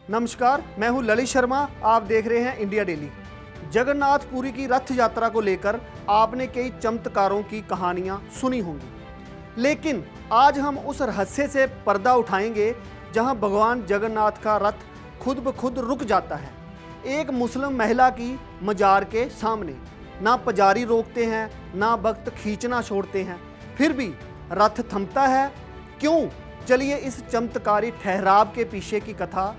नमस्कार, मैं हूं ललित शर्मा। आप देख रहे हैं इंडिया डेली। जगन्नाथपुरी की रथ यात्रा को लेकर आपने कई चमत्कारों की कहानियां सुनी होंगी, लेकिन आज हम उस रहस्य से पर्दा उठाएंगे जहां भगवान जगन्नाथ का रथ खुद ब खुद रुक जाता है, एक मुस्लिम महिला की मजार के सामने। ना पुजारी रोकते हैं, ना भक्त खींचना छोड़ते हैं, फिर भी रथ थमता है। क्यों? चलिए इस चमत्कारी ठहराव के पीछे की कथा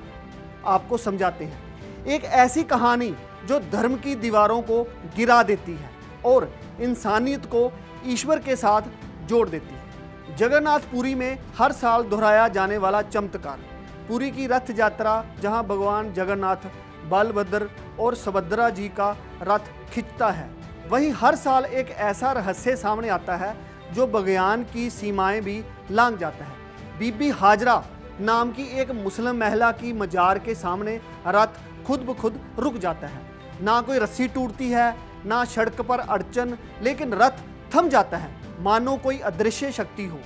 आपको समझाते हैं। एक ऐसी कहानी जो धर्म की दीवारों को गिरा देती है और इंसानियत को ईश्वर के साथ जोड़ देती है। जगन्नाथपुरी में हर साल दोहराया जाने वाला चमत्कार, पुरी की रथ यात्रा, जहां भगवान जगन्नाथ बलभद्र और सुभद्रा जी का रथ खिंचता है। वहीं हर साल एक ऐसा रहस्य सामने आता है जो विज्ञान की सीमाएं भी लांघ जाता है। बीबी हाजरा नाम की एक मुस्लिम महिला की मजार के सामने रथ खुद ब खुद रुक जाता है। ना कोई रस्सी टूटती है, ना सड़क पर अड़चन, लेकिन रथ थम जाता है, मानो कोई अदृश्य शक्ति हो।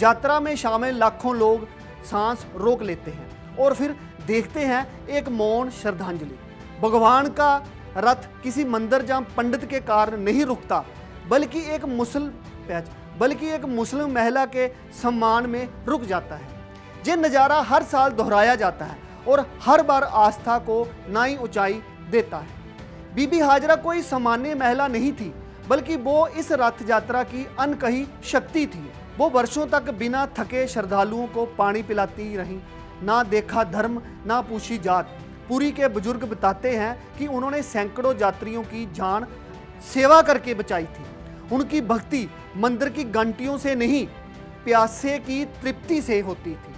यात्रा में शामिल लाखों लोग सांस रोक लेते हैं और फिर देखते हैं एक मौन श्रद्धांजलि। भगवान का रथ किसी मंदिर या पंडित के कारण नहीं रुकता, बल्कि एक मुस्लिम महिला के सम्मान में रुक जाता है। ये नज़ारा हर साल दोहराया जाता है और हर बार आस्था को नई ऊंचाई देता है। बीबी हाजरा कोई सामान्य महिला नहीं थी, बल्कि वो इस रथ यात्रा की अनकही शक्ति थी। वो वर्षों तक बिना थके श्रद्धालुओं को पानी पिलाती रही, ना देखा धर्म, ना पूछी जात। पुरी के बुजुर्ग बताते हैं कि उन्होंने सैकड़ों यात्रियों की जान सेवा करके बचाई थी। उनकी भक्ति मंदिर की घंटियों से नहीं, प्यासे की तृप्ति से होती थी।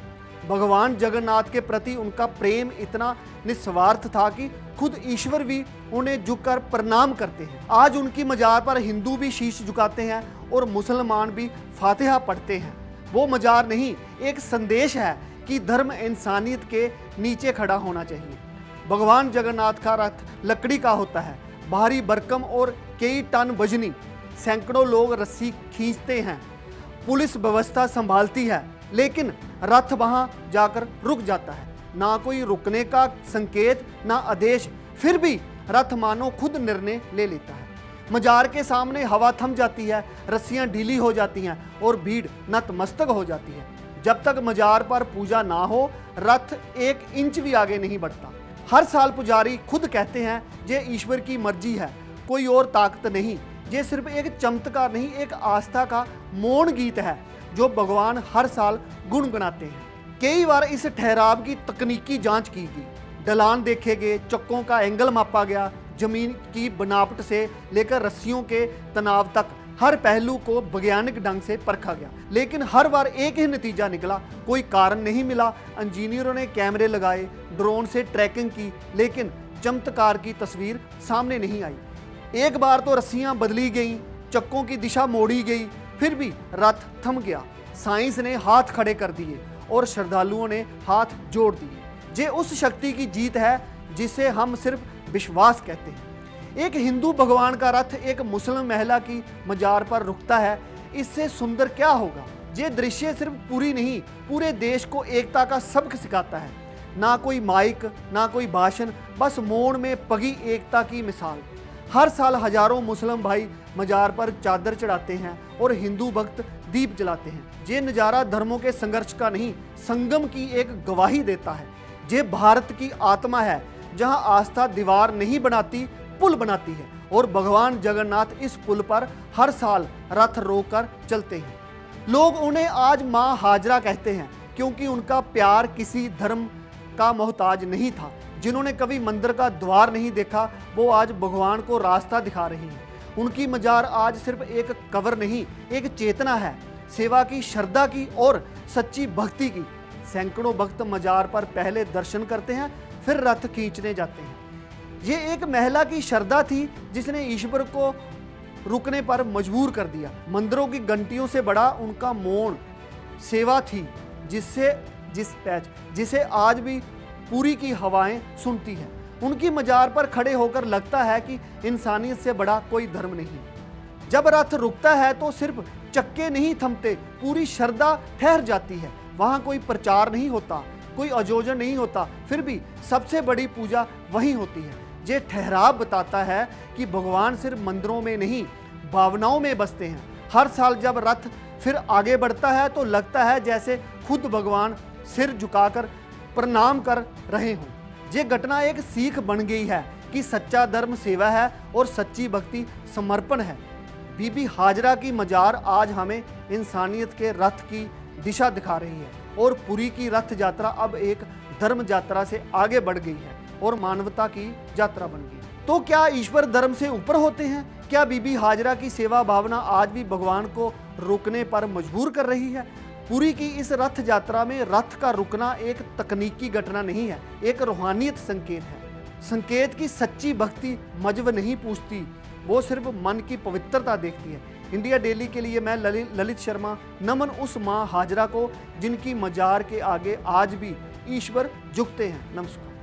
भगवान जगन्नाथ के प्रति उनका प्रेम इतना निस्वार्थ था कि खुद ईश्वर भी उन्हें झुककर प्रणाम करते हैं। आज उनकी मजार पर हिंदू भी शीश झुकाते हैं और मुसलमान भी फातिहा पढ़ते हैं। वो मजार नहीं, एक संदेश है कि धर्म इंसानियत के नीचे खड़ा होना चाहिए। भगवान जगन्नाथ का रथ लकड़ी का होता है, भारी भरकम और कई टन वजनी। सैकड़ों लोग रस्सी खींचते हैं, पुलिस व्यवस्था संभालती है, लेकिन रथ वहां जाकर रुक जाता है। ना कोई रुकने का संकेत, ना आदेश, फिर भी रथ मानो खुद निर्णय ले लेता है। मजार के सामने हवा थम जाती है, रस्सियां ढीली हो जाती हैं और भीड़ नतमस्तक हो जाती है। जब तक मजार पर पूजा ना हो, रथ एक इंच भी आगे नहीं बढ़ता। हर साल पुजारी खुद कहते हैं, ये ईश्वर की मर्जी है, कोई और ताकत नहीं। ये सिर्फ एक चमत्कार नहीं, एक आस्था का मौन गीत है जो भगवान हर साल गुनगुनाते हैं। कई बार इस ठहराव की तकनीकी जांच की गई, ढलान देखे गए, चक्कों का एंगल मापा गया, जमीन की बनावट से लेकर रस्सियों के तनाव तक हर पहलू को वैज्ञानिक ढंग से परखा गया, लेकिन हर बार एक ही नतीजा निकला, कोई कारण नहीं मिला। इंजीनियरों ने कैमरे लगाए, ड्रोन से ट्रैकिंग की, लेकिन चमत्कार की तस्वीर सामने नहीं आई। एक बार तो रस्सियां बदली गईं, चक्कों की दिशा मोड़ी गई, फिर भी रथ थम गया। साइंस ने हाथ खड़े कर दिए और श्रद्धालुओं ने हाथ जोड़ दिए। ये उस शक्ति की जीत है जिसे हम सिर्फ विश्वास कहते हैं। एक हिंदू भगवान का रथ एक मुस्लिम महिला की मजार पर रुकता है, इससे सुंदर क्या होगा। ये दृश्य सिर्फ पूरी नहीं, पूरे देश को एकता का सबक सिखाता है। ना कोई माइक, ना कोई भाषण, बस मौन में पगी एकता की मिसाल। हर साल हजारों मुस्लिम भाई मजार पर चादर चढ़ाते हैं और हिंदू भक्त दीप जलाते हैं। ये नज़ारा धर्मों के संघर्ष का नहीं, संगम की एक गवाही देता है। ये भारत की आत्मा है, जहां आस्था दीवार नहीं बनाती, पुल बनाती है, और भगवान जगन्नाथ इस पुल पर हर साल रथ रोककर चलते हैं। लोग उन्हें आज माँ हाजरा कहते हैं, क्योंकि उनका प्यार किसी धर्म का मोहताज नहीं था। जिन्होंने कभी मंदिर का द्वार नहीं देखा, वो आज भगवान को रास्ता दिखा रही हैं। उनकी मजार आज सिर्फ एक कब्र नहीं, एक चेतना है, सेवा की, श्रद्धा की और सच्ची भक्ति की। सैकड़ों भक्त मजार पर पहले दर्शन करते हैं, फिर रथ खींचने जाते हैं। ये एक महिला की श्रद्धा थी जिसने ईश्वर को रुकने पर मजबूर कर दिया। मंदिरों की घंटियों से बड़ा उनका मौन सेवा थी, जिसे आज भी पुरी की हवाएं सुनती हैं। उनकी मजार पर खड़े होकर लगता है कि इंसानियत से बड़ा कोई धर्म नहीं। जब रथ रुकता है तो सिर्फ चक्के नहीं थमते, पूरी श्रद्धा ठहर जाती है। वहाँ कोई प्रचार नहीं होता, कोई आयोजन नहीं होता, फिर भी सबसे बड़ी पूजा वहीं होती है। ये ठहराव बताता है कि भगवान सिर्फ मंदिरों में नहीं, भावनाओं में बसते हैं। हर साल जब रथ फिर आगे बढ़ता है तो लगता है जैसे खुद भगवान सिर झुकाकर प्रणाम कर रहे हों। ये घटना एक सीख बन गई है कि सच्चा धर्म सेवा है और सच्ची भक्ति समर्पण है। बीबी हाजरा की मजार आज हमें इंसानियत के रथ की दिशा दिखा रही है और पुरी की रथ यात्रा अब एक धर्म यात्रा से आगे बढ़ गई है और मानवता की यात्रा बन गई। तो क्या ईश्वर धर्म से ऊपर होते हैं? क्या बीबी हाजरा की सेवा भावना आज भी भगवान को रुकने पर मजबूर कर रही है? पुरी की इस रथ यात्रा में रथ का रुकना एक तकनीकी घटना नहीं है, एक रूहानियत संकेत है। संकेत की सच्ची भक्ति मजहब नहीं पूछती, वो सिर्फ मन की पवित्रता देखती है। इंडिया डेली के लिए मैं ललित शर्मा। नमन उस माँ हाजरा को जिनकी मजार के आगे आज भी ईश्वर झुकते हैं। नमस्कार।